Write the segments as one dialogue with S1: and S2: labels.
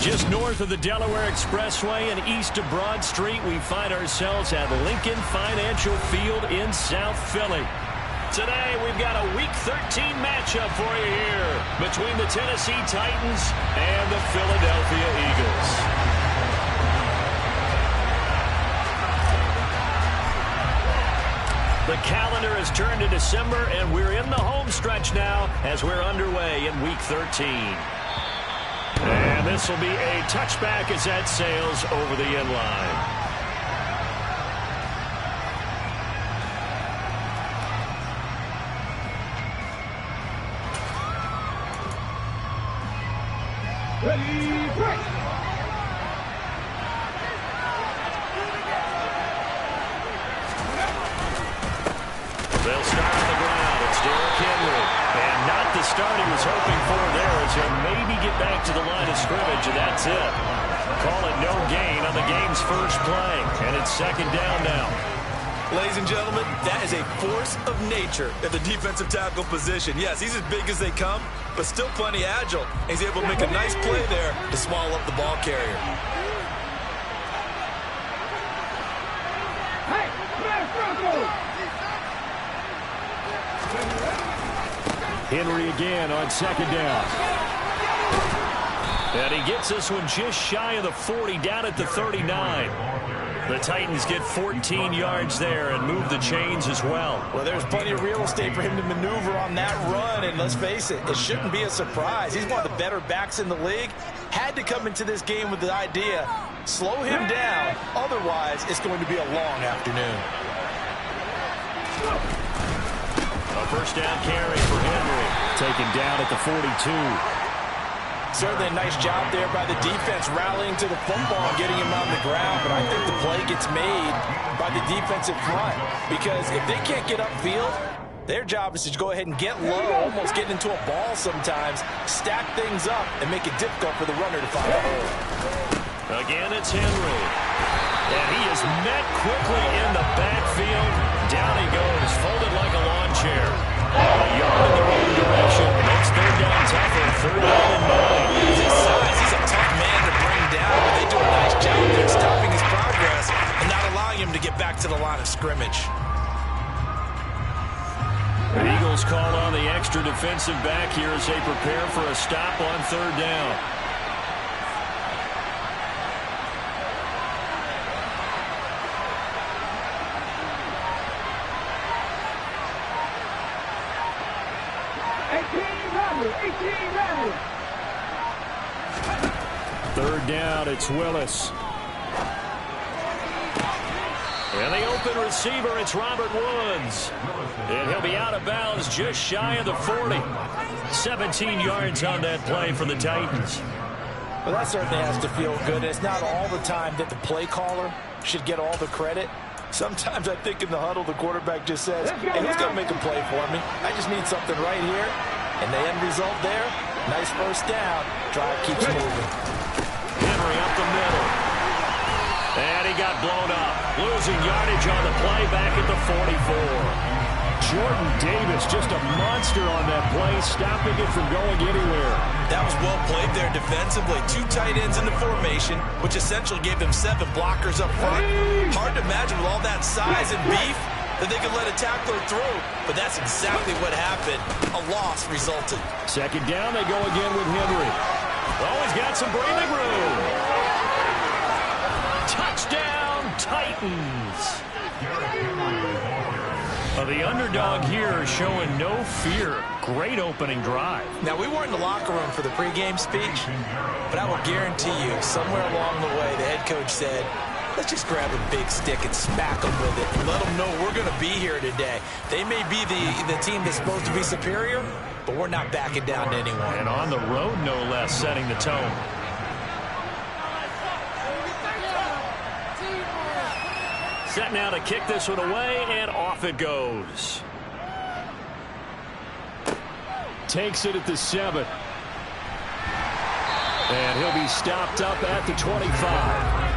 S1: Just north of the Delaware Expressway and east of Broad Street, we find ourselves at Lincoln Financial Field in South Philly. Today, we've got a Week 13 matchup for you here between the Tennessee Titans and the Philadelphia Eagles. The calendar has turned to December, and we're in the home stretch now as we're underway in Week 13. And this will be a touchback as that sails over the end line.
S2: Ready, break!
S1: They'll start on the ground. It's Derrick Henry. And not the start he was hoping for there as he'll maybe get back to the line of scrimmage, and that's it. Call it no gain on the game's first play. And it's second down now.
S3: Ladies and gentlemen, that is a force of nature at the defensive tackle position. Yes, he's as big as they come, but still plenty agile. He's able to make a nice play there to swallow up the ball carrier.
S1: Henry again on second down. And he gets this one just shy of the 40, down at the 39. The Titans get 14 yards there and move the chains as well.
S3: Well, there's plenty of real estate for him to maneuver on that run, and let's face it, it shouldn't be a surprise. He's one of the better backs in the league. Had to come into this game with the idea, slow him down, otherwise it's going to be a long afternoon.
S1: A first down carry for Henry. Taken down at the 42.
S3: Certainly a nice job there by the defense rallying to the football and getting him on the ground, but I think the play gets made by the defensive front because if they can't get upfield, their job is to go ahead and get low, almost get into a ball sometimes, stack things up, and make it difficult for the runner to find a hole.
S1: Again, it's Henry. And he is met quickly in the backfield. Down he goes, folded like a lawn chair. A yard in the wrong direction. Makes third down tougher. Third down and 9.
S3: His size, he's a tough man to bring down, but they do a nice job there stopping his progress and not allowing him to get back to the line of scrimmage.
S1: The Eagles call on the extra defensive back here as they prepare for a stop on third down. Third down, it's Willis. And the open receiver, it's Robert Woods. And he'll be out of bounds just shy of the 40. 17 yards on that play for the Titans.
S3: Well, that certainly has to feel good. It's not all the time that the play caller should get all the credit. Sometimes I think in the huddle, the quarterback just says, hey, who's going to make a play for me? I just need something right here. And the end result there, nice first down. Drive keeps moving.
S1: Henry up the middle. And he got blown up. Losing yardage on the play back at the 44. Jordan Davis, just a monster on that play, stopping it from going anywhere.
S3: That was well played there defensively. 2 tight ends in the formation, which essentially gave them 7 blockers up front. Hard to imagine with all that size and beef that they could let a tackler through, but that's exactly what happened. A loss resulted.
S1: Second down, they go again with Henry. Oh, he's got some breathing room. Touchdown, Titans. The underdog here showing no fear. Great opening drive.
S3: Now, we weren't in the locker room for the pregame speech, but I will guarantee you, somewhere along the way, the head coach said, let's just grab a big stick and smack them with it and let them know we're going to be here today. They may be the team that's supposed to be superior, but we're not backing down to anyone.
S1: And on the road, no less, setting the tone. Set now to kick this one away, and off it goes. Takes it at the 7. And he'll be stopped up at the 25.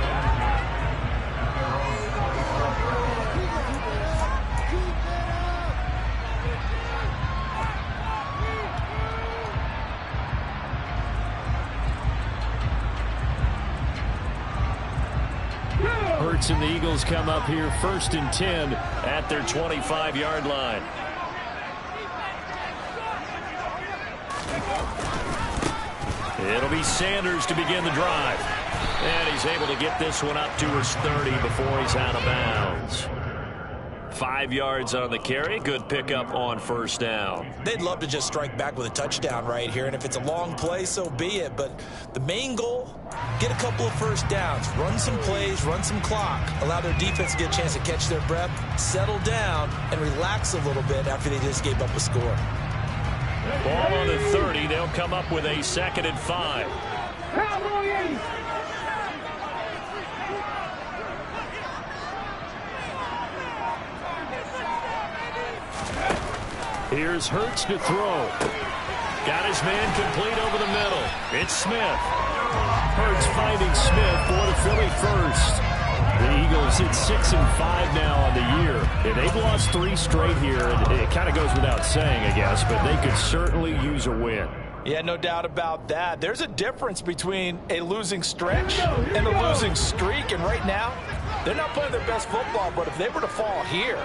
S1: points, and the Eagles come up here 1st and 10 at their 25-yard line. It'll be Sanders to begin the drive. And he's able to get this one up to his 30 before he's out of bounds. 5 yards on the carry. Good pickup on 1st down.
S3: They'd love to just strike back with a touchdown right here, and if it's a long play, so be it. But the main goal, get a couple of 1st downs, run some plays, run some clock, allow their defense to get a chance to catch their breath, settle down, and relax a little bit after they just gave up a score.
S1: Ball on the 30. They'll come up with a 2nd and 5. Here's Hurts to throw. Got his man complete over the middle. It's Smith. Hurts finding Smith for the Philly first. The Eagles at 6-5 now on the year. And they've lost 3 straight here. And it kind of goes without saying, I guess, but they could certainly use a win.
S3: Yeah, no doubt about that. There's a difference between a losing stretch and a losing streak. And right now, they're not playing their best football. But if they were to fall here,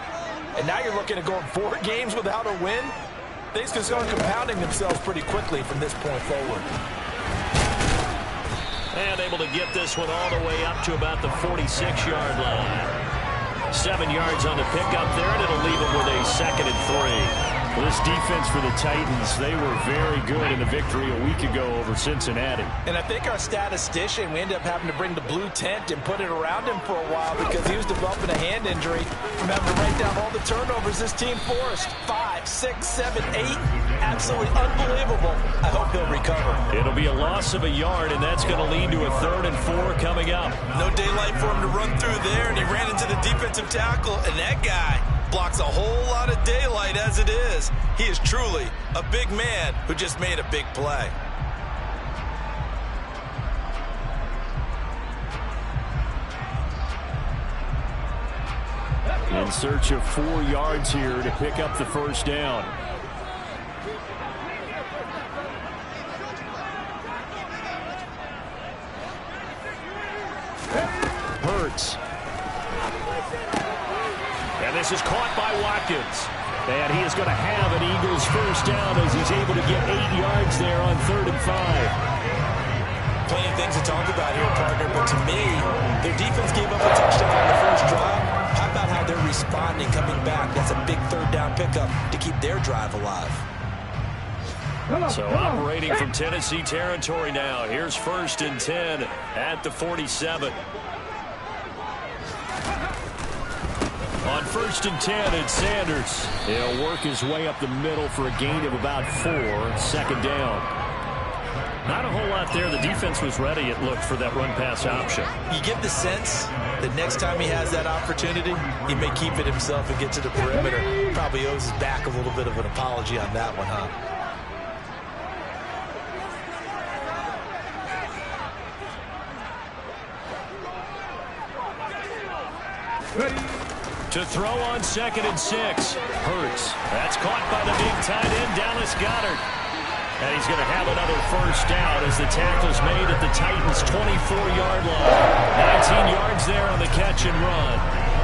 S3: and now you're looking at going 4 games without a win, things can start compounding themselves pretty quickly from this point forward.
S1: And able to get this one all the way up to about the 46-yard line. 7 yards on the pickup there, and it'll leave them with a 2nd and 3. Well, this defense for the Titans, they were very good in the victory a week ago over Cincinnati.
S3: And I think our statistician, we ended up having to bring the blue tent and put it around him for a while because he was developing a hand injury from having to write down all the turnovers this team forced. 5, 6, 7, 8. Absolutely unbelievable. I hope he'll recover.
S1: It'll be a loss of a yard, and that's going to lead to a 3rd and 4 coming up.
S3: No daylight for him to run through there, and he ran into the defensive tackle, and that guy blocks a whole lot of daylight as it is. He is truly a big man who just made a big play.
S1: In search of 4 yards here to pick up the 1st down. Hurts. And this is caught by Watkins. And he is going to have an Eagles 1st down as he's able to get 8 yards there on 3rd and 5.
S3: Plenty of things to talk about here, partner, but to me, their defense gave up a touchdown on the first drive. How about how they're responding, coming back? That's a big 3rd down pickup to keep their drive alive.
S1: So operating from Tennessee territory now. Here's 1st and 10 at the 47. On 1st and 10, it's Sanders. He'll work his way up the middle for a gain of about 4, 2nd down. Not a whole lot there. The defense was ready, it looked, for that run-pass option.
S3: You get the sense that next time he has that opportunity, he may keep it himself and get to the perimeter. Probably owes his back a little bit of an apology on that one, huh?
S1: To throw on 2nd and 6. Hurts. That's caught by the big tight end, Dallas Goedert. And he's going to have another 1st down as the tackle's made at the Titans' 24-yard line. 19 yards there on the catch and run.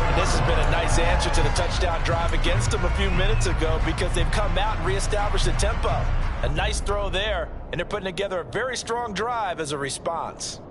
S3: And this has been a nice answer to the touchdown drive against them a few minutes ago because they've come out and reestablished the tempo. A nice throw there, and they're putting together a very strong drive as a response.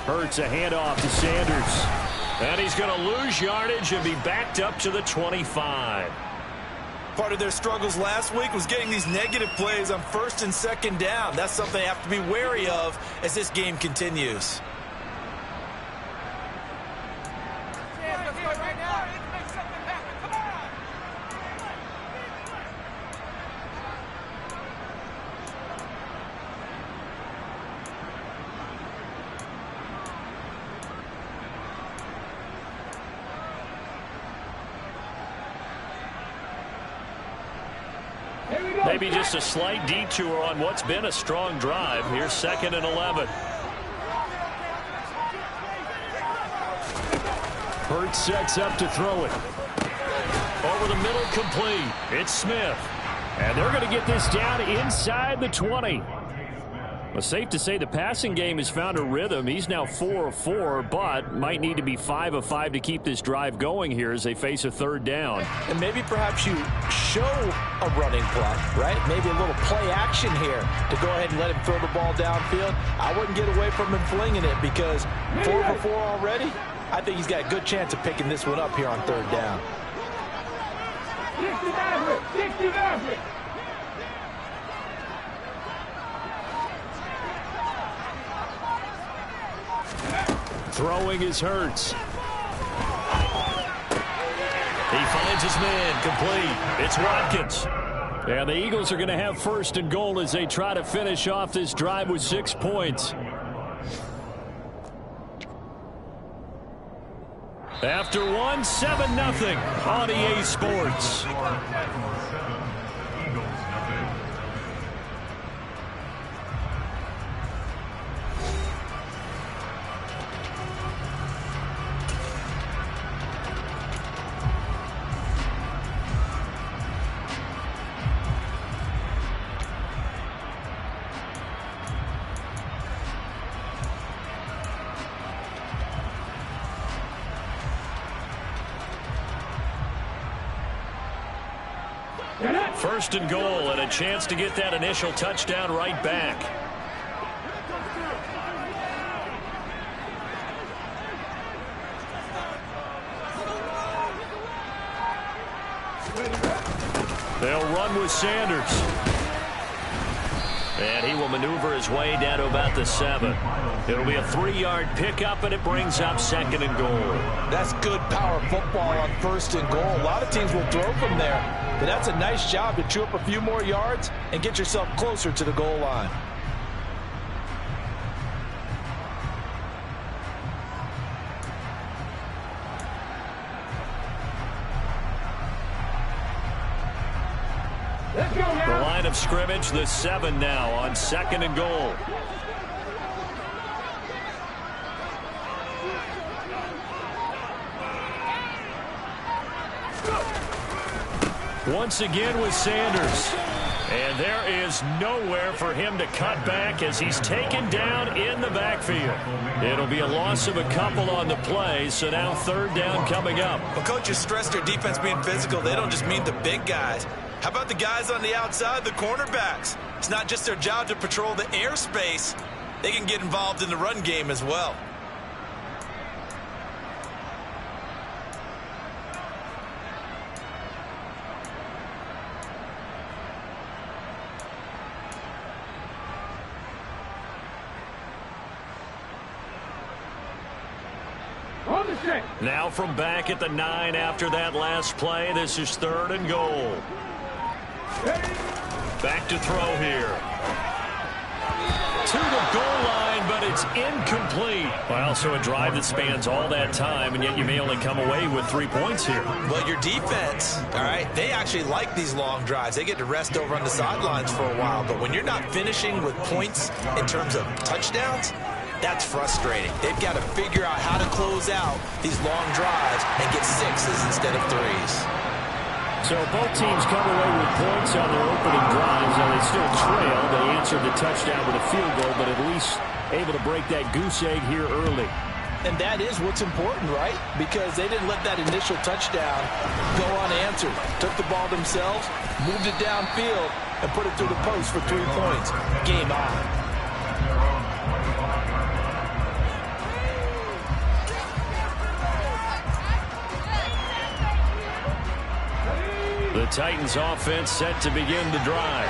S1: Hurts a handoff to Sanders. And he's going to lose yardage and be backed up to the 25.
S3: Part of their struggles last week was getting these negative plays on 1st and 2nd down. That's something they have to be wary of as this game continues.
S1: They Maybe just a slight detour on what's been a strong drive. Here's 2nd and 11. Hurts sets up to throw it. Over the middle, complete. It's Smith. And they're going to get this down inside the 20. Well, safe to say the passing game has found a rhythm. He's now 4 of 4, but might need to be 5 of 5 to keep this drive going here as they face a 3rd down.
S3: And maybe perhaps you show a running play, right? Maybe a little play action here to go ahead and let him throw the ball downfield. I wouldn't get away from him flinging it because 4 for 4 already. I think he's got a good chance of picking this one up here on 3rd down.
S2: 60
S1: Throwing is Hurts. He finds his man, complete. It's Watkins. And the Eagles are going to have 1st and goal as they try to finish off this drive with 6 points. After 1, 7-0 on EA Sports. First and goal, and a chance to get that initial touchdown right back. They'll run with Sanders. And he will maneuver his way down to about the 7. It'll be a 3-yard pickup, and it brings up 2nd and goal.
S3: That's good power football on 1st and goal. A lot of teams will throw from there. But that's a nice job to chew up a few more yards and get yourself closer to the goal line.
S2: Let's go now.
S1: The line of scrimmage, the 7 now on 2nd and goal. Once again with Sanders. And there is nowhere for him to cut back as he's taken down in the backfield. It'll be a loss of a couple on the play, so now 3rd down coming up.
S4: Well, coaches stress their defense being physical. They don't just mean the big guys. How about the guys on the outside, the cornerbacks? It's not just their job to patrol the airspace. They can get involved in the run game as well.
S1: Now from back at the 9 after that last play, this is 3rd and goal. Back to throw here. To the goal line, but it's incomplete. Well, so a drive that spans all that time, and yet you may only come away with 3 points here.
S4: Well, your defense, all right, they actually like these long drives. They get to rest over on the sidelines for a while, but when you're not finishing with points in terms of touchdowns, that's frustrating. They've got to figure out how to close out these long drives and get 6s instead of 3s.
S1: So both teams come away with points on their opening drives. Now they still trail. They answered the touchdown with a field goal, but at least able to break that goose egg here early.
S3: And that is what's important, right? Because they didn't let that initial touchdown go unanswered. Took the ball themselves, moved it downfield, and put it through the post for 3 points. Game on.
S1: The Titans offense set to begin the drive.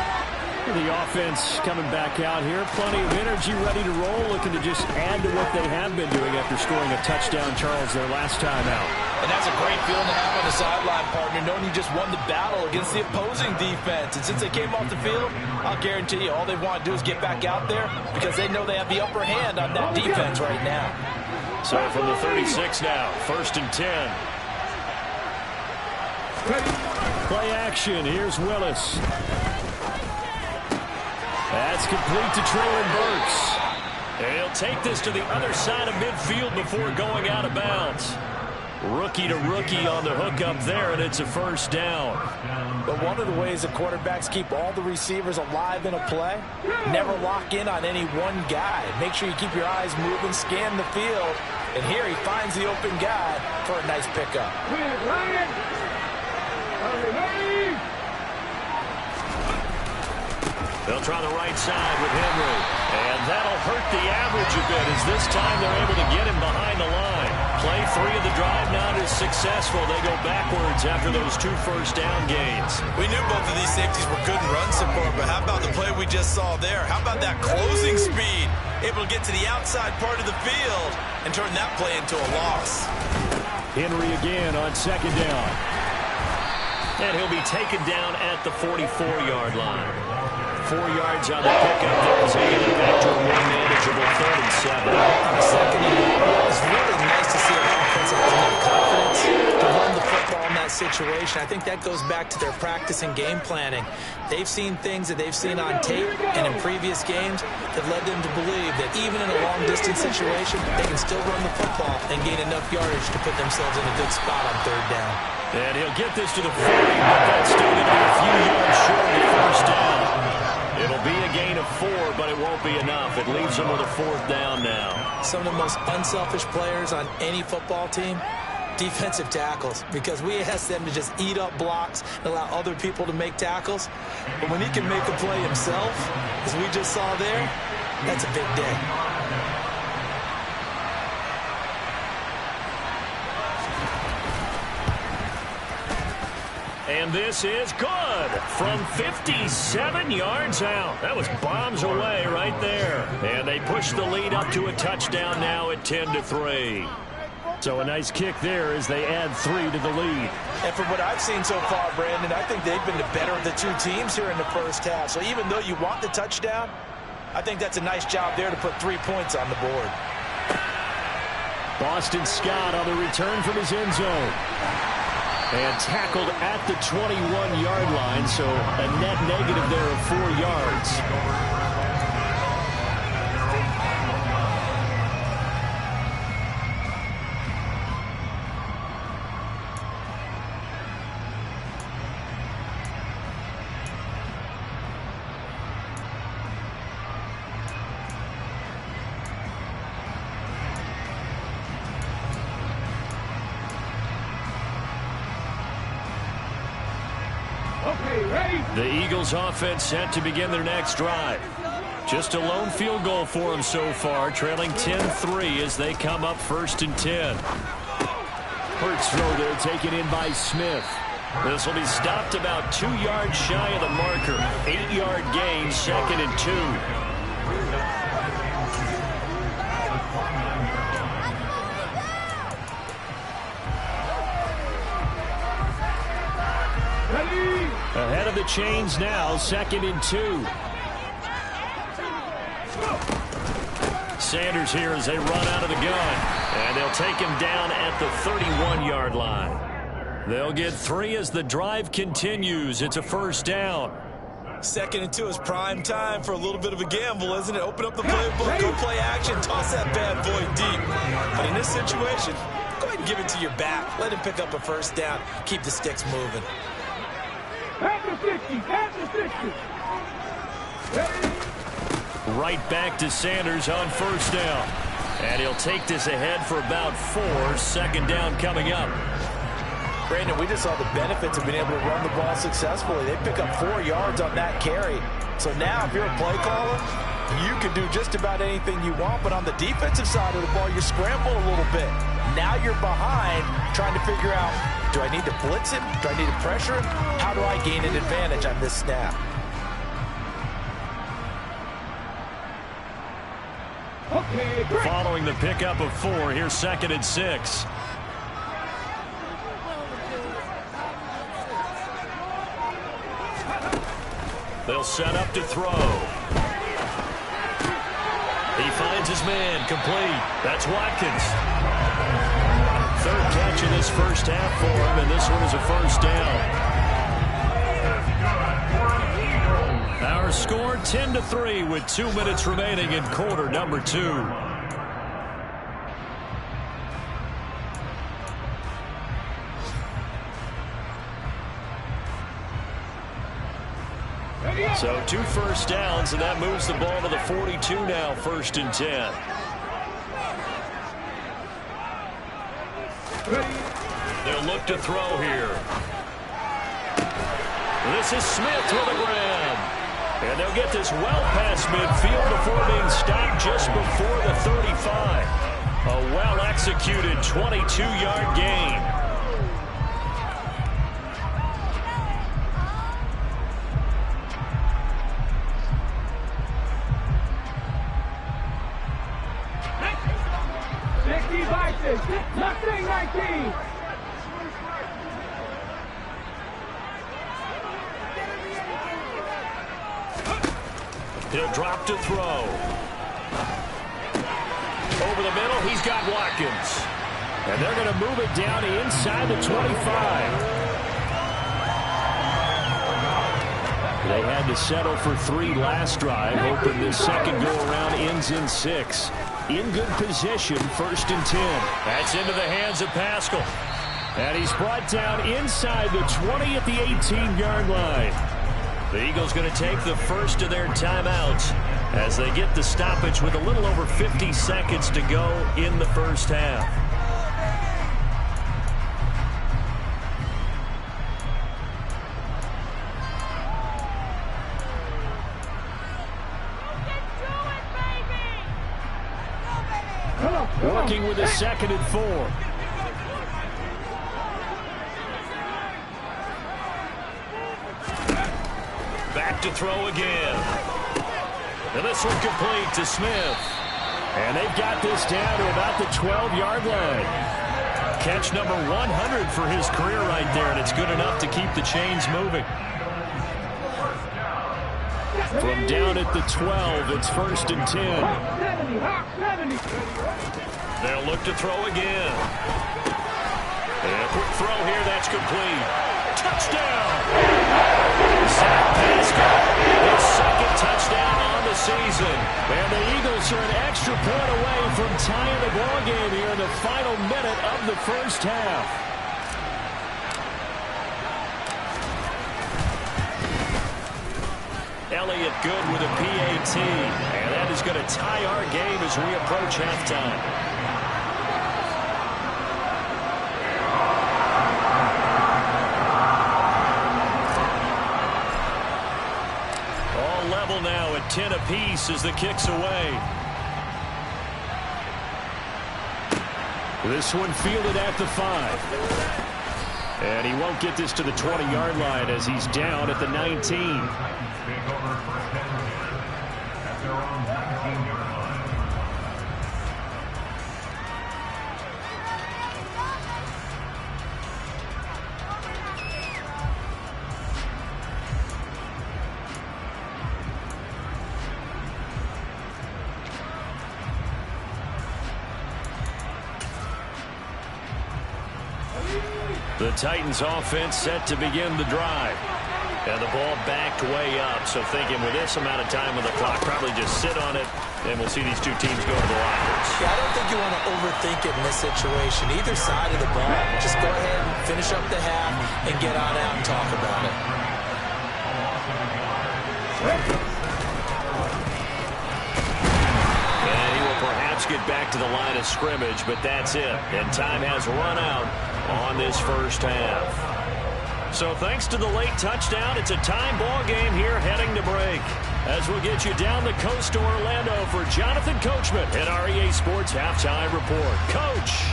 S1: The offense coming back out here. Plenty of energy, ready to roll, looking to just add to what they have been doing after scoring a touchdown, Charles, their last time out.
S3: And that's a great feeling to have on the sideline, partner, knowing you just won the battle against the opposing defense. And since they came off the field, I'll guarantee you all they want to do is get back out there because they know they have the upper hand on that defense right now.
S1: So from the 36 now, 1st and 10. Play action. Here's Willis. That's complete to Treylon Burks. And he'll take this to the other side of midfield before going out of bounds. Rookie to rookie on the hookup there, and it's a first down.
S3: But one of the ways the quarterbacks keep all the receivers alive in a play, never lock in on any one guy. Make sure you keep your eyes moving, scan the field, and here he finds the open guy for a nice pickup.
S1: They'll try the right side with Henry. And that'll hurt the average a bit as this time they're able to get him behind the line. Play 3 of the drive not as successful. They go backwards after those 2 first-down gains.
S4: We knew both of these safeties were good in run support, but how about the play we just saw there? How about that closing speed? Able to get to the outside part of the field and turn that play into a loss.
S1: Henry again on second down. And he'll be taken down at the 44-yard line. 4 yards on the pickup there as they get it back to a more manageable 3rd and 7.
S4: Second and 8. It's really nice to see an offense have enough confidence to run the football in that situation. I think that goes back to their practice and game planning. They've seen things that they've seen on tape and in previous games that led them to believe that even in a long-distance situation, they can still run the football and gain enough yardage to put themselves in a good spot on 3rd down.
S1: And he'll get this to the 40, but that's still going to be a few yards short of the first down. It'll be a gain of 4, but it won't be enough. It leaves them with a 4th down now.
S4: Some of the most unselfish players on any football team, defensive tackles, because we ask them to just eat up blocks and allow other people to make tackles. But when he can make a play himself, as we just saw there, that's a big day.
S1: And this is good from 57 yards out. That was bombs away right there. And they push the lead up to a touchdown now at 10-3. So a nice kick there as they add 3 to the lead.
S3: And from what I've seen so far, Brandon, I think they've been the better of the 2 teams here in the first half. So even though you want the touchdown, I think that's a nice job there to put 3 points on the board.
S1: Boston Scott on the return from his end zone. And tackled at the 21-yard line, so a net negative there of 4 yards. The Eagles offense set to begin their next drive. Just a lone field goal for them so far, trailing 10-3 as they come up 1st and 10. Hurts throw there taken in by Smith. This will be stopped about 2 yards shy of the marker. 8-yard gain, 2nd and 2. Ahead of the chains now, 2nd and 2. Sanders here as they run out of the gun. And they'll take him down at the 31-yard line. They'll get 3 as the drive continues. It's a 1st down.
S4: 2nd and 2 is prime time for a little bit of a gamble, isn't it? Open up the playbook, go play action, toss that bad boy deep. But in this situation, go ahead and give it to your back. Let him pick up a 1st down. Keep the sticks moving.
S1: Right back to Sanders on 1st down. And he'll take this ahead for about 4. 2nd down coming up.
S3: Brandon, we just saw the benefits of being able to run the ball successfully. They pick up 4 yards on that carry. So now if you're a play caller, you can do just about anything you want. But on the defensive side of the ball, you scramble a little bit. Now you're behind trying to figure out, do I need to blitz him? Do I need to pressure him? How do I gain an advantage on this snap?
S1: Following the pickup of 4, here's 2nd and 6. They'll set up to throw. He finds his man, complete. That's Watkins. 3rd catch in this first half for him, and this one is a 1st down. Our our score 10-3 with 2 minutes remaining in quarter number 2. So 2 first downs, and that moves the ball to the 42 now, 1st and 10. They'll look to throw here. This is Smith with a grab. And they'll get this well past midfield before being stopped just before the 35. A well-executed 22-yard gain.
S2: Nothing 19.
S1: He'll drop to throw. Over the middle, he's got Watkins. And they're going to move it down to inside the 25. They had to settle for 3 last drive, hoping this second go-around ends in 6. In good position, 1st and 10. That's into the hands of Pascal. And he's brought down inside the 20 at the 18-yard line. The Eagles going to take the first of their timeouts as they get the stoppage with a little over 50 seconds to go in the first half. Working with a 2nd and 4. Back to throw again. And this one complete to Smith. And they've got this down to about the 12-yard line. Catch number 100 for his career right there, and it's good enough to keep the chains moving. From down at the 12, it's 1st and 10. They'll look to throw again. And a quick throw here, that's complete. Touchdown! Zach Pascal, his 2nd touchdown on the season. And the Eagles are an extra point away from tying the ball game here in the final minute of the first half. Elliott good with a PAT. And that is going to tie our game as we approach halftime. Now at 10 apiece as the kick's away. This one fielded at the 5. And he won't get this to the 20-yard line as he's down at the 19. The Titans offense set to begin the drive. And the ball backed way up. So thinking with this amount of time on the clock, probably just sit on it, and we'll see these two teams go to the lockers.
S4: Yeah, I don't think you want to overthink it in this situation. Either side of the ball. Just go ahead and finish up the half and get on out and talk about it.
S1: And he will perhaps get back to the line of scrimmage, but that's it. And time has run out on this first half. So thanks to the late touchdown, it's a time ball game here heading to break. As we'll get you down the coast to Orlando for Jonathan Coachman at our EA Sports Halftime Report. Coach.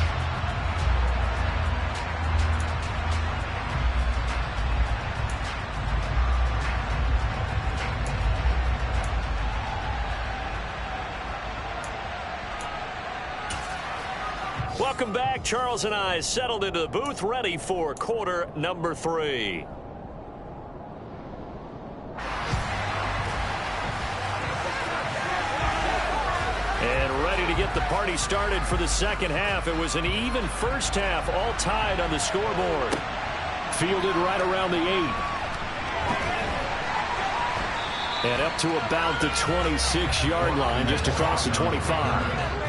S1: Welcome back. Charles and I settled into the booth, ready for quarter number 3. And ready to get the party started for the second half. It was an even first half, all tied on the scoreboard. Fielded right around the 8. And up to about the 26-yard line, just across the 25.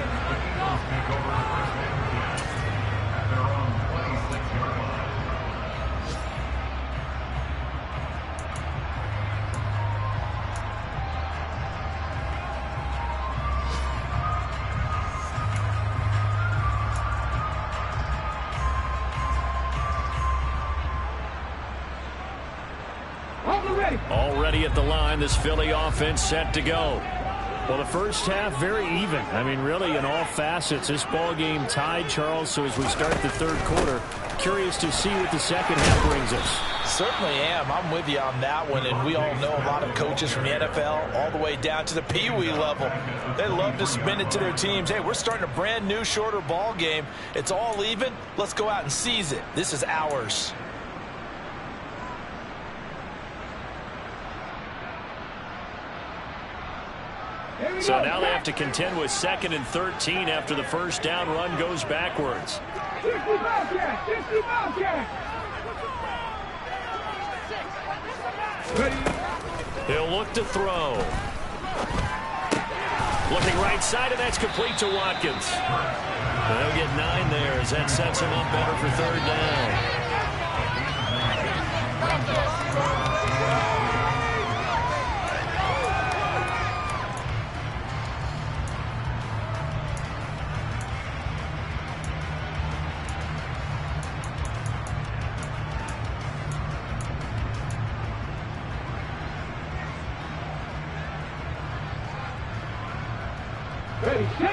S1: Already at the line, this Philly offense set to go. Well, the first half, very even. I mean, really, in all facets, this ball game tied, Charles. So as we start the third quarter, curious to see what the second half brings us.
S3: Certainly am. I'm with you on that one. And we all know a lot of coaches from the NFL all the way down to the Pee Wee level. They love to spin it to their teams. Hey, we're starting a brand new, shorter ball game. It's all even. Let's go out and seize it. This is ours.
S1: So now they have to contend with 2nd and 13 after the first down run goes backwards.
S2: 60 Bobcat! 60 Bobcat!
S1: He'll look to throw. Looking right side, and that's complete to Watkins. They'll get 9 there as that sets him up better for 3rd down.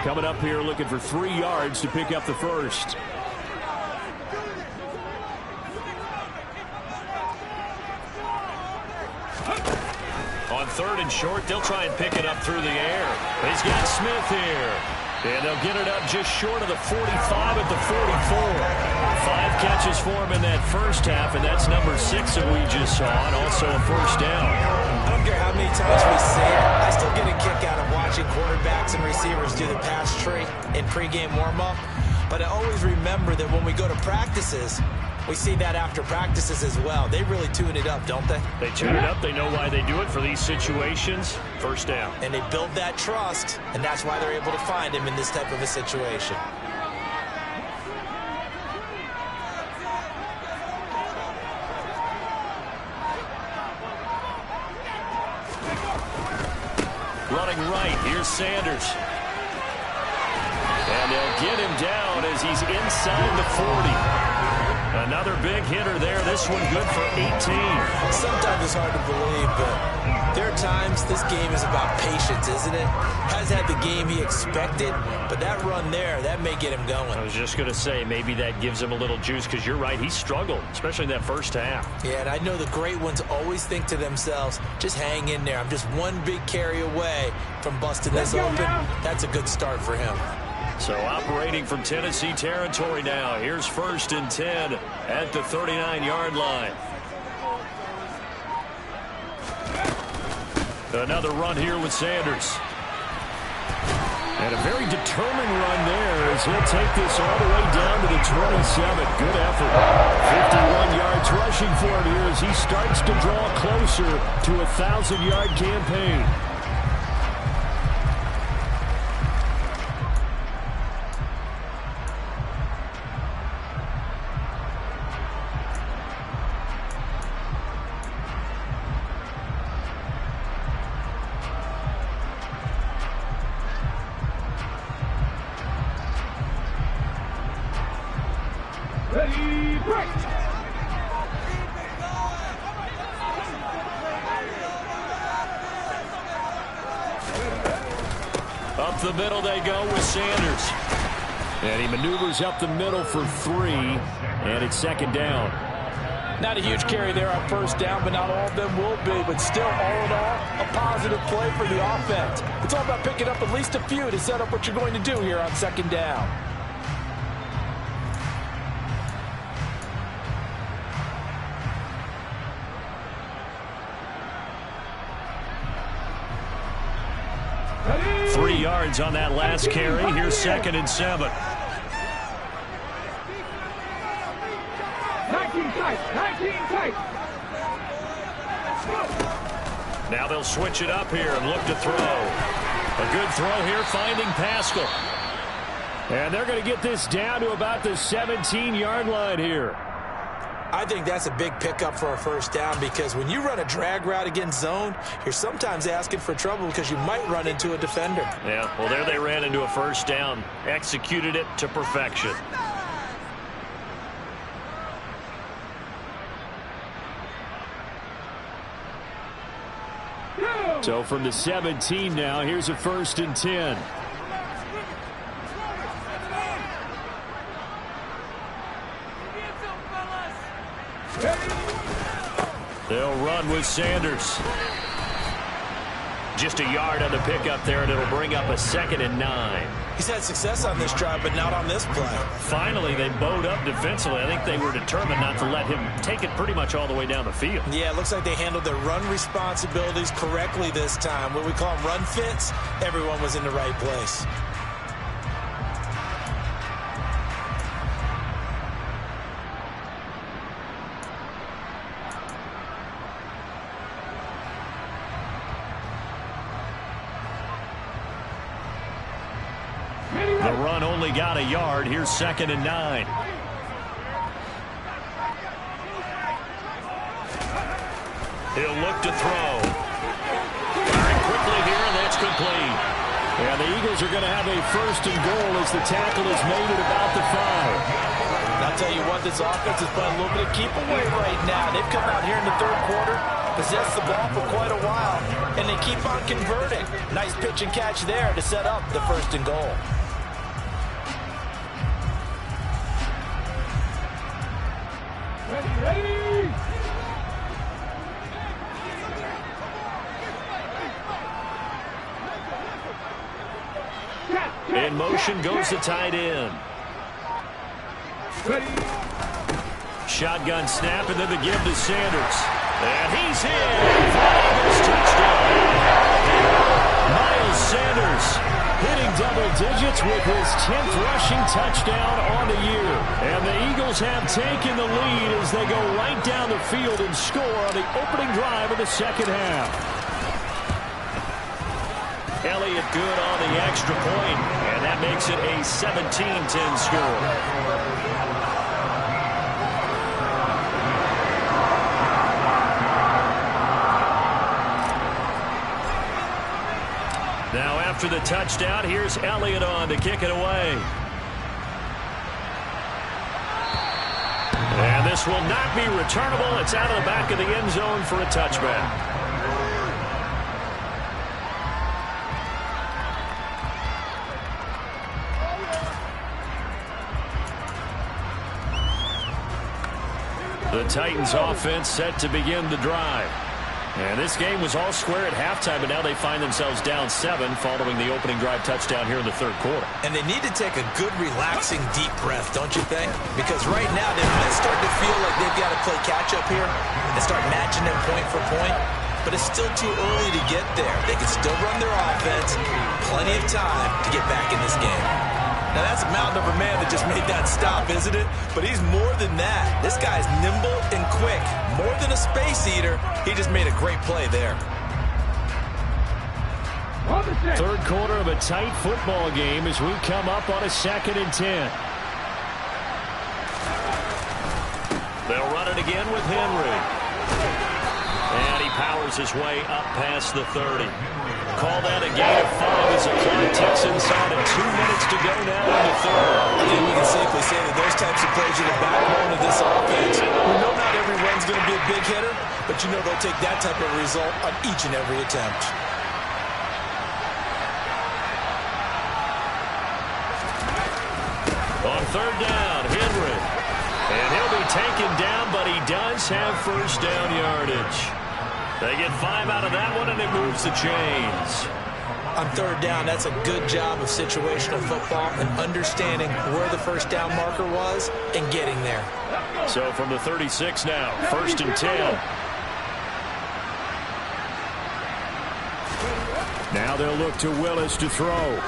S1: Coming up here looking for 3 yards to pick up the first. On 3rd and short, they'll try and pick it up through the air. He's got Smith here. And they'll get it up just short of the 45 at the 44. 5 catches for him in that first half, and that's number 6 that we just saw, and also a first down.
S4: I don't care how many times we say it, I still get a kick out of watching quarterbacks and receivers do the pass tree in pregame warm-up. But I always remember that when we go to practices, we see that after practices as well. They really tune it up, don't they?
S1: They tune it up. They know why they do it for these situations. First down.
S4: And they build that trust, and that's why they're able to find him in this type of a situation.
S1: Running right, here's Sanders. And they'll get him down as he's inside the 40. Another big hitter there. This one good for 18.
S4: Sometimes it's hard to believe, but there are times this game is about patience, isn't it? Has had the game he expected, but that run there, that may get him going.
S1: I was just going to say, maybe that gives him a little juice, because you're right, he struggled, especially in that first half.
S4: Yeah, and I know the great ones always think to themselves, just hang in there. I'm just one big carry away from busting this open. That's a good start for him.
S1: So operating from Tennessee territory now. Here's 1st and 10 at the 39-yard line. Another run here with Sanders. And a very determined run there as he'll take this all the way down to the 27. Good effort. 51 yards rushing for him here as he starts to draw closer to a 1,000-yard campaign.
S2: Ready, break!
S1: Up the middle they go with Sanders. And he maneuvers up the middle for 3. And it's 2nd down.
S3: Not a huge carry there on first down, but not all of them will be. But still, all in all, a positive play for the offense. It's all about picking up at least a few to set up what you're going to do here on 2nd down.
S2: Ready,
S1: 3 yards on that last carry. Here's 2nd and 7.
S2: 19 tight, 19 tight.
S1: Now they'll switch it up here and look to throw. A good throw here, finding Pascal. And they're going to get this down to about the 17-yard line here.
S4: I think that's a big pickup for a first down, because when you run a drag route against zone, you're sometimes asking for trouble because you might run into a defender.
S1: Yeah, well, there they ran into a first down. Executed it to perfection. So from the 17 now, here's a 1st and 10. They'll run with Sanders. Just a yard on the pickup there, and it'll bring up a 2nd and 9.
S4: He's had success on this drive, but not on this play.
S1: Finally, they bowed up defensively. I think they were determined not to let him take it pretty much all the way down the field.
S4: Yeah, it looks like they handled their run responsibilities correctly this time. What we call them run fits, everyone was in the right place.
S1: The run only got a yard. Here's 2nd and 9. He'll look to throw. Firing quickly here, and that's complete. And the Eagles are going to have a 1st and goal as the tackle is made at about the 5.
S4: I'll tell you what, this offense is playing a little bit of keep away right now. They've come out here in the 3rd quarter, possessed the ball for quite a while, and they keep on converting. Nice pitch and catch there to set up the 1st and goal.
S1: In motion goes the tight end. Shotgun snap, and then the give to Sanders. And he's in for an Eagles touchdown. Miles Sanders hitting double digits with his 10th rushing touchdown on the year. And the Eagles have taken the lead as they go right down the field and score on the opening drive of the 2nd half. Elliott good on the extra point, and that makes it a 17-10 score. Now after the touchdown, here's Elliott on to kick it away. And this will not be returnable. It's out of the back of the end zone for a touchback. The Titans offense set to begin the drive. And this game was all square at halftime, but now they find themselves down 7 following the opening drive touchdown here in the 3rd quarter.
S4: And they need to take a good, relaxing, deep breath, don't you think? Because right now they might start to feel like they've got to play catch-up here and start matching them point for point. But it's still too early to get there. They can still run their offense. Plenty of time to get back in this game. Now, that's a mountain of a man that just made that stop, isn't it? But he's more than that. This guy's nimble and quick. More than a space eater. He just made a great play there.
S1: 3rd quarter of a tight football game as we come up on a 2nd and 10. They'll run it again with Henry. And he powers his way up past the 30. Call that a gain of 5 as the clock ticks inside of 2 minutes to go now in the 3rd.
S4: I think we can safely say that those types of plays are the backbone of this offense. We know not every run's going to be a big hitter, but you know they'll take that type of result on each and every attempt.
S1: On 3rd down, Henry. And he'll be taken down, but he does have 1st down yardage. They get 5 out of that one, and it moves the chains.
S4: On 3rd down, that's a good job of situational football and understanding where the 1st down marker was and getting there.
S1: So from the 36 now, 1st and 10. Now they'll look to Willis to throw.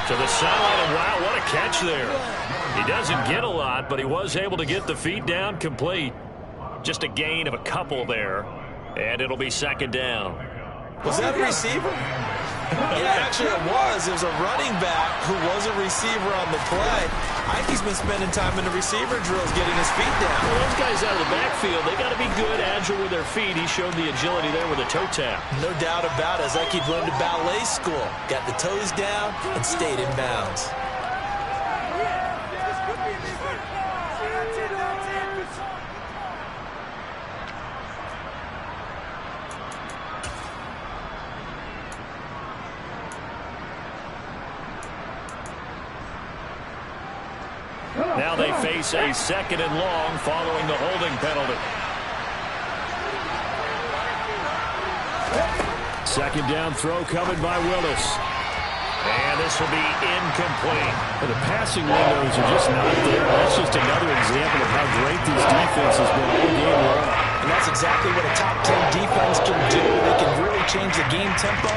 S1: To the sideline, and wow, what a catch there. He doesn't get a lot, but he was able to get the feet down complete. Just a gain of a couple there, and it'll be second down.
S4: Was that a receiver? Yeah, actually it was. It was a running back who was a receiver on the play. I think he's been spending time in the receiver drills getting his feet down.
S1: Well, those guys out of the backfield, they got to be good, agile with their feet. He showed the agility there with a toe tap.
S4: No doubt about it. It's like he'd learned to ballet school. Got the toes down and stayed in bounds.
S1: Now they face a second and long following the holding penalty. Second down throw coming by Willis. And this will be incomplete. But the passing windows are just not there. That's just another example of how great this defense has been all game long.
S4: And that's exactly what a top 10 defense can do. They can really change the game tempo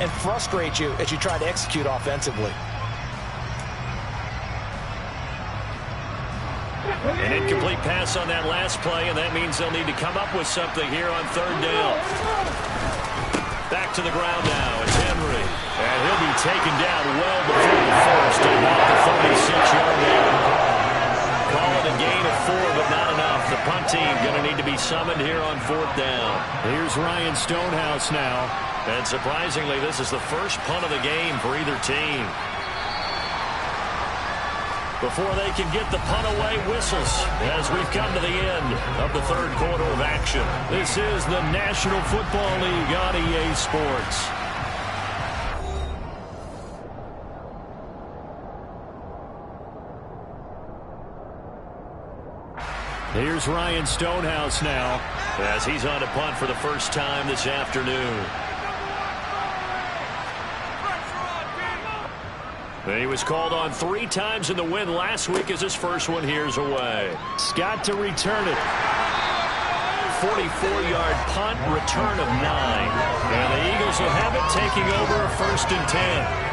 S4: and frustrate you as you try to execute offensively.
S1: An incomplete pass on that last play, and that means they'll need to come up with something here on third down. Back to the ground now. It's Henry. And he'll be taken down well before the first and not the 36-yard line. Call it a gain of 4, but not enough. The punt team going to need to be summoned here on fourth down. Here's Ryan Stonehouse now. And surprisingly, this is the first punt of the game for either team. Before they can get the punt away, whistles as we've come to the end of the third quarter of action. This is the National Football League on EA Sports. Here's Ryan Stonehouse now as he's on to punt for the first time this afternoon. He was called on 3 times in the win last week as his first one here's away. Scott to return it. 44-yard punt, return of 9. And the Eagles will have it, taking over a 1st and 10.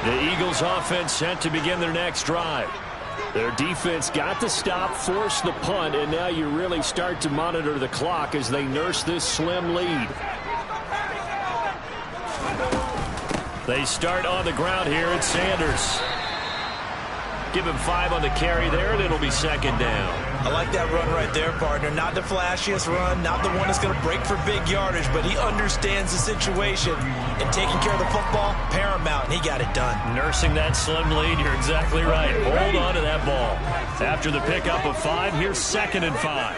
S1: The Eagles offense set to begin their next drive. Their defense got the stop, forced the punt, and now you really start to monitor the clock as they nurse this slim lead. They start on the ground here at Sanders. Give him 5 on the carry there, and it'll be second down.
S4: I like that run right there, partner. Not the flashiest run, not the one that's going to break for big yardage, but he understands the situation, and taking care of the football, paramount, and he got it done.
S1: Nursing that slim lead, you're exactly right. Hold on to that ball. After the pickup of 5, here's 2nd and 5.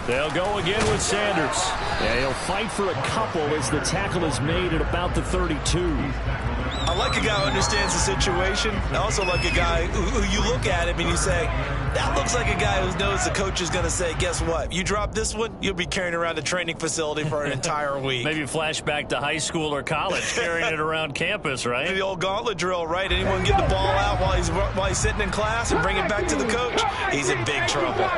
S1: They'll go again with Sanders. Yeah, he'll fight for a couple as the tackle is made at about the 32.
S4: I like a guy who understands the situation. I also like a guy who you look at him and you say, that looks like a guy who knows the coach is going to say, guess what? You drop this one, you'll be carrying around a training facility for an entire week.
S1: Maybe flashback to high school or college, carrying it around campus, right?
S4: The old gauntlet drill, right? Anyone get the ball out while he's sitting in class and bring it back to the coach, he's in big trouble.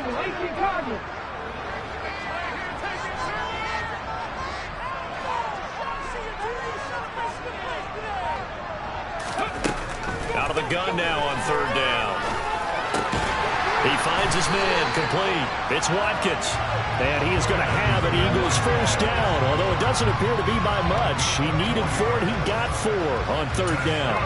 S1: Out of the gun now on third down. He finds his man complete. It's Watkins. And he is going to have an Eagles first down, although it doesn't appear to be by much. He needed 4, and he got 4 on third down.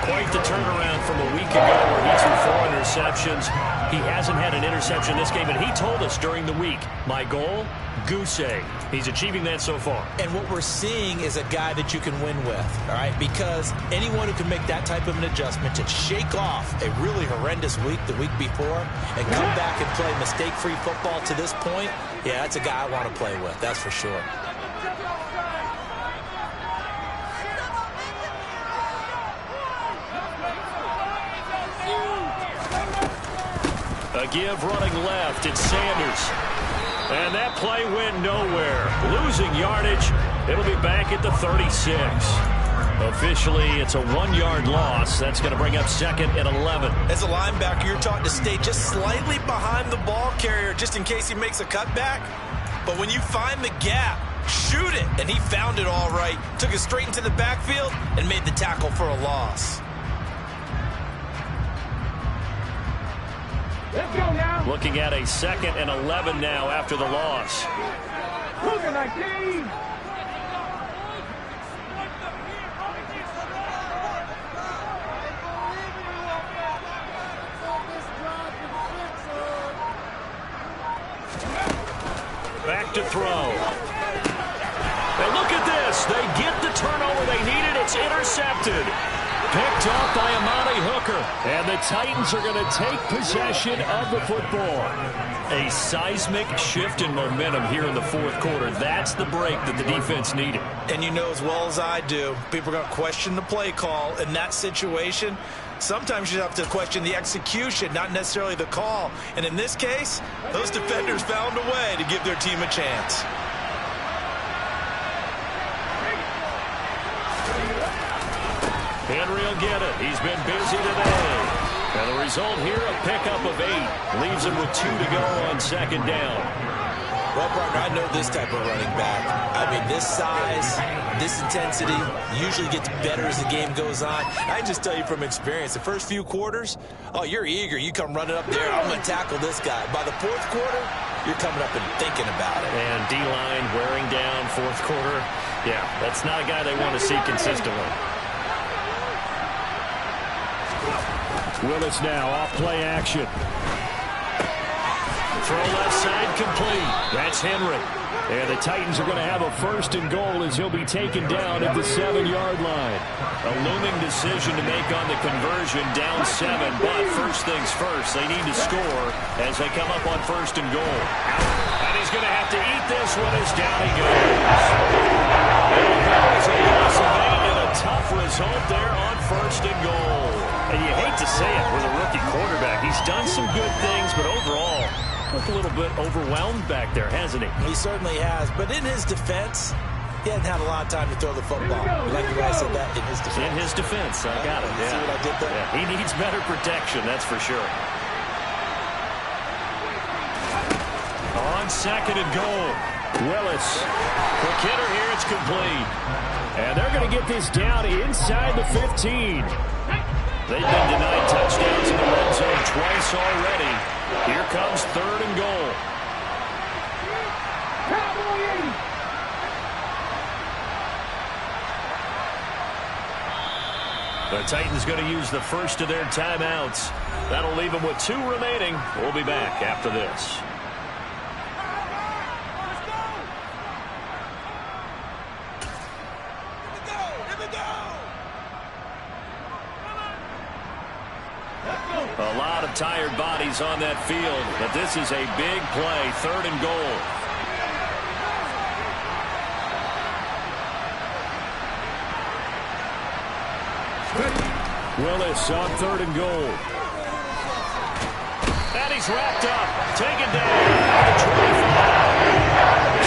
S1: Quite the turnaround from a week ago where he threw 4 interceptions. He hasn't had an interception this game, and he told us during the week, my goal, goose egg. He's achieving that so far. And what we're seeing is a guy that you can win with, all right? Because anyone who can make that type of an adjustment to shake off a really horrendous week the week before and come back and play mistake-free football to this point, yeah, that's a guy I want to play with, that's for sure. A give running left. It's Sanders. And that play went nowhere. Losing yardage. It'll be back at the 36. Officially, it's a 1-yard loss. That's going to bring up 2nd and 11.
S4: As a linebacker, you're taught to stay just slightly behind the ball carrier just in case he makes a cutback. But when you find the gap, shoot it. And he found it all right. Took it straight into the backfield and made the tackle for a loss.
S2: Let's go now.
S1: Looking at a 2nd and 11 now after the loss.
S2: Cougar 19.
S1: Back to throw. And look at this. They get the turnover they needed. It's intercepted. Picked off by Amani Hooker. And the Titans are going to take possession of the football. A seismic shift in momentum here in the 4th quarter. That's the break that the defense needed.
S4: And you know as well as I do, people are going to question the play call in that situation. Sometimes you have to question the execution, not necessarily the call. And in this case, those defenders found a way to give their team a chance.
S1: Henry will get it. He's been busy today. And the result here, a pickup of 8. Leaves him with 2 to go on 2nd down.
S4: Well, partner, I know this type of running back. I mean, this size, this intensity usually gets better as the game goes on. I can just tell you from experience, the first few quarters, oh, you're eager. You come running up there, I'm going to tackle this guy. By the 4th quarter, you're coming up and thinking about it.
S1: And D-line wearing down 4th quarter. Yeah, that's not a guy they want to see consistently. Willis now off play action. Throw left side complete. That's Henry. And the Titans are going to have a 1st and goal as he'll be taken down at the 7-yard line. A looming decision to make on the conversion, down 7. But first things first, they need to score as they come up on 1st and goal. And he's going to have to eat this one as down he goes. And that was a loss of 8 and a tough result there on 1st and goal. And you hate to say it with a rookie quarterback. He's done some good things, but overall, looked a little bit overwhelmed back there, hasn't he?
S4: He certainly has. But in his defense, he hadn't had a lot of time to throw the football. You like the way I said that? In his defense.
S1: In his defense. I got it. Yeah.
S4: See what I did there?
S1: Yeah. He needs better protection, that's for sure. On 2nd and goal, Willis. Quick hitter here. It's complete. And they're going to get this down inside the 15. They've been denied touchdowns in the red zone twice already. Here comes 3rd and goal. The Titans going to use the first of their timeouts. That'll leave them with 2 remaining. We'll be back after this. A lot of tired bodies on that field, but this is a big play, 3rd and goal. Willis on 3rd and goal. And he's wrapped up, taken down at the 25.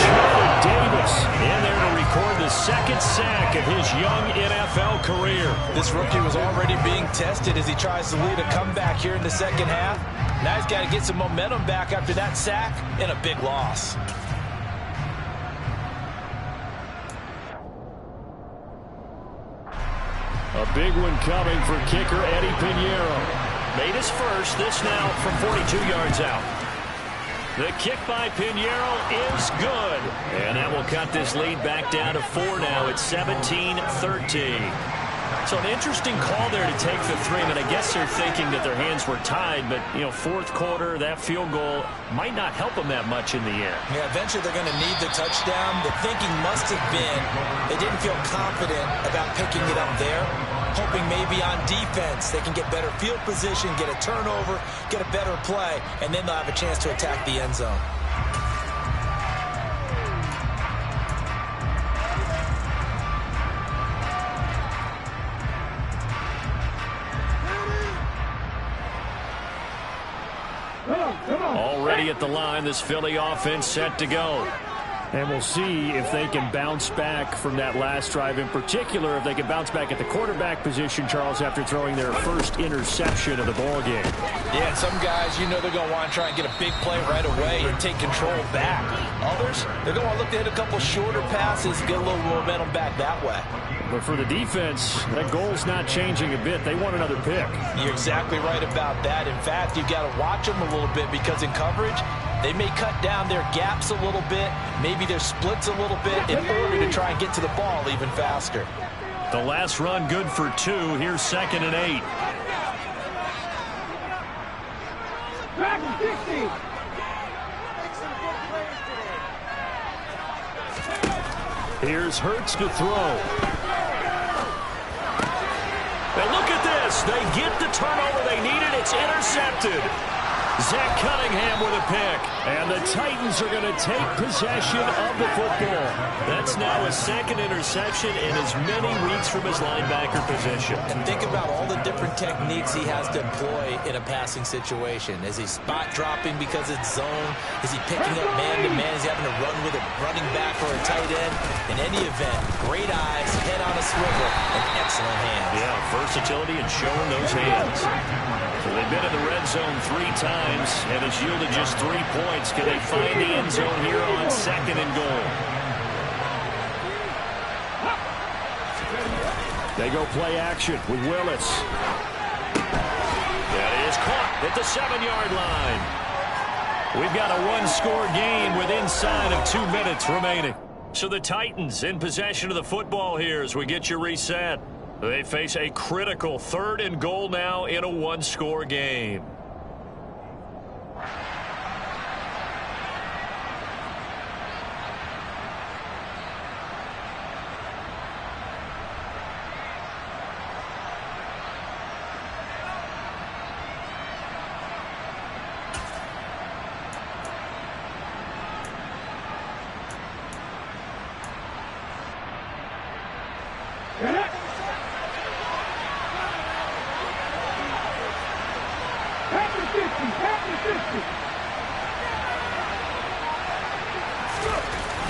S1: Jordan Davis in there to record the 2nd sack of his young NFL career.
S4: This rookie was already being tested as he tries to lead a comeback here in the 2nd half. Now he's got to get some momentum back after that sack and a big loss.
S1: A big one coming for kicker Eddie Pinheiro. Made his first, this now from 42 yards out. The kick by Pinheiro is good. And that will cut this lead back down to 4 now. It's 17-13. So an interesting call there to take the 3. I mean, I guess they're thinking that their hands were tied, but, you know, 4th quarter, that field goal might not help them that much in the end.
S4: Yeah, eventually they're going to need the touchdown. The thinking must have been they didn't feel confident about picking it up there, hoping maybe on defense they can get better field position, get a turnover, get a better play, and then they'll have a chance to attack the end zone.
S1: ready at the line. This Philly offense set to go. And we'll see if they can bounce back from that last drive. In particular, if they can bounce back at the quarterback position, Charles, after throwing their first interception of the ball game.
S3: Yeah, and some guys, you know they're going to want to try and get a big play right away and take control back. Others, they're going to want to look to hit a couple shorter passes and get a little momentum back that way.
S1: But for the defense, that goal's not changing a bit. They want another pick.
S3: You're exactly right about that. In fact, you've got to watch them a little bit because in coverage, they may cut down their gaps a little bit, maybe their splits a little bit in order to try and get to the ball even faster.
S1: The last run good for 2. Here's 2nd and 8.
S2: Back to 60.
S1: Here's Hurts to throw. And look at this. They get the turnover they needed. It's intercepted. Zach Cunningham with a pick. And the Titans are going to take possession of the football. That's now his 2nd interception in as many weeks from his linebacker position.
S4: And think about all the different techniques he has to employ in a passing situation. Is he spot dropping because it's zone? Is he picking up man-to-man? Is he having to run with a running back or a tight end? In any event, great eyes, head on a swivel, and excellent hands.
S1: Yeah, versatility and showing those hands. So they've been in the red zone 3 times, and it's yielded just 3 points. Can they find the end zone here on 2nd and goal? They go play action with Willis. That is caught at the 7-yard line. We've got a 1-score game with inside of 2 minutes remaining. So the Titans in possession of the football here as we get you reset. They face a critical 3rd and goal now in a 1-score game.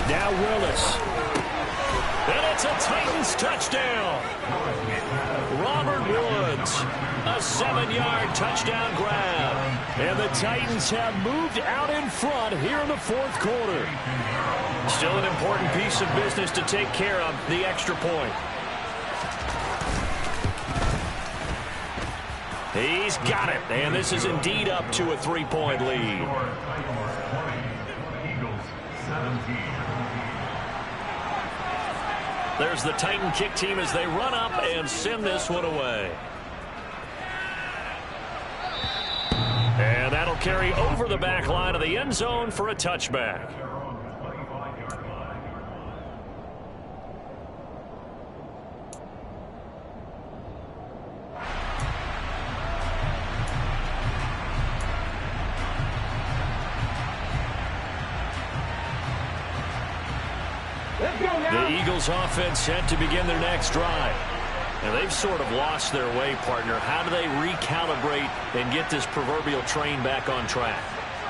S1: Now Willis. And it's a Titans touchdown. Robert Woods. A 7-yard touchdown grab. And the Titans have moved out in front here in the 4th quarter. Still an important piece of business to take care of, the extra point. He's got it. And this is indeed up to a 3-point lead. There's the Titan kick team as they run up and send this one away. And that'll carry over the back line of the end zone for a touchback. The Eagles offense set to begin their next drive. And they've sort of lost their way, partner. How do they recalibrate and get this proverbial train back on track?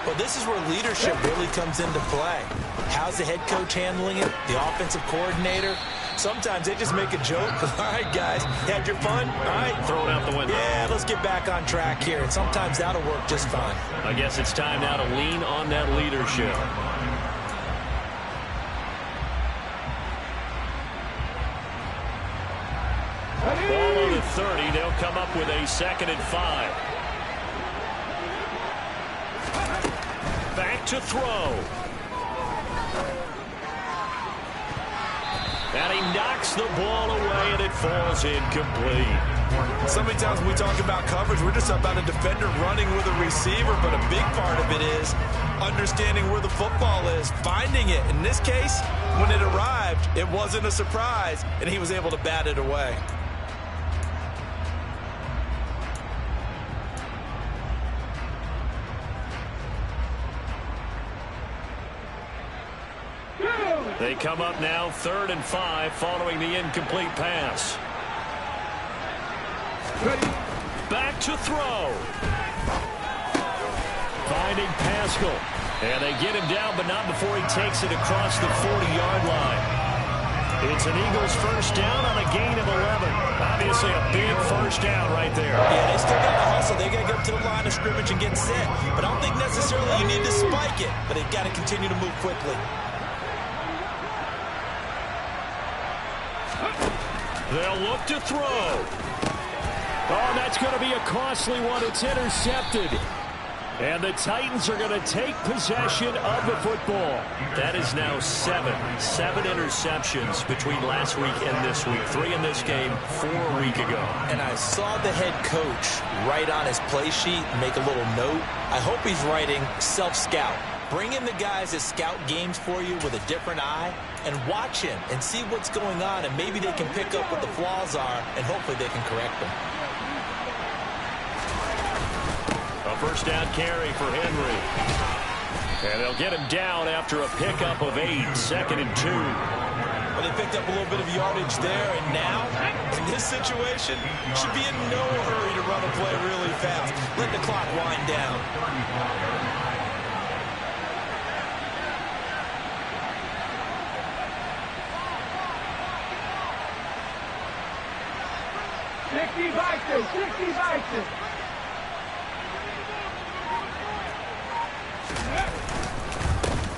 S4: Well, this is where leadership really comes into play. How's the head coach handling it? The offensive coordinator? Sometimes they just make a joke. All right, guys, had your fun? All right.
S1: Throw it out the window.
S4: Yeah, let's get back on track here. And sometimes that'll work just fine.
S1: I guess it's time now to lean on that leadership. Ball on the 30. They'll come up with a 2nd and 5. Back to throw. And he knocks the ball away, and it falls incomplete.
S4: So many times when we talk about coverage, we're just about a defender running with a receiver, but a big part of it is understanding where the football is, finding it. In this case, when it arrived, it wasn't a surprise, and he was able to bat it away.
S1: They come up now 3rd and 5 following the incomplete pass. Back to throw. finding Pascal. And they get him down, but not before he takes it across the 40-yard line. It's an Eagles first down on a gain of 11. Obviously a big first down right there.
S3: Yeah, they still got to hustle. They got to get to the line of scrimmage and get set. But I don't think necessarily you need to spike it. But they've got to continue to move quickly.
S1: They'll look to throw. Oh, that's going to be a costly one. It's intercepted. And the Titans are going to take possession of the football. That is now seven interceptions between last week and this week. 3 in this game, 4 a week ago.
S3: And I saw the head coach write on his play sheet, make a little note. I hope he's writing self-scout. Bring in the guys that scout games for you with a different eye and watch him and see what's going on, and maybe they can pick up what the flaws are, and hopefully they can correct them.
S1: A first down carry for Henry. And they'll get him down after a pickup of 8, 2nd and 2.
S3: Well, they picked up a little bit of yardage there, and now, in this situation, should be in no hurry to run a play really fast. Let the clock wind down.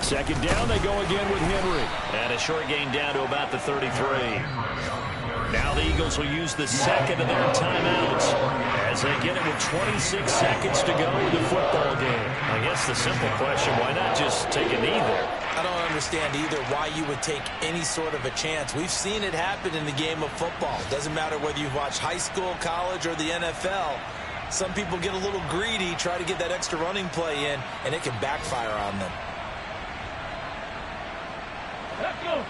S1: Second down, they go again with Henry. And a short gain down to about the 33. Now the Eagles will use the second of their timeouts as they get it with 26 seconds to go in the football game. I guess the simple question, why not just take a knee there?
S3: I don't understand either why you would take any sort of a chance. We've seen it happen in the game of football. Doesn't matter whether you watch high school, college, or the NFL. Some people get a little greedy, try to get that extra running play in, and it can backfire on them.
S2: Let's go.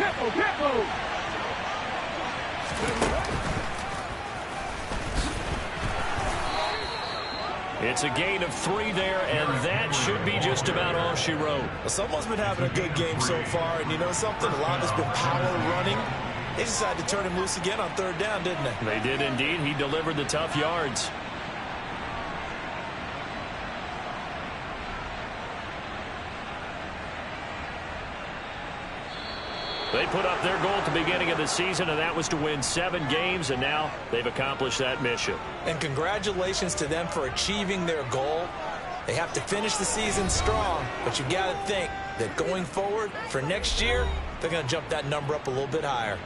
S2: Tempo.
S1: It's a gain of 3 there, and that should be just about all she wrote.
S3: Well, someone's been having a good game so far, and you know something? A lot has been power running. They decided to turn him loose again on 3rd down, didn't they?
S1: They did indeed. He delivered the tough yards. They put up their goal at the beginning of the season, and that was to win 7 games, and now they've accomplished that mission.
S3: And congratulations to them for achieving their goal. They have to finish the season strong, but you've got to think that going forward for next year, they're going to jump that number up a little bit higher.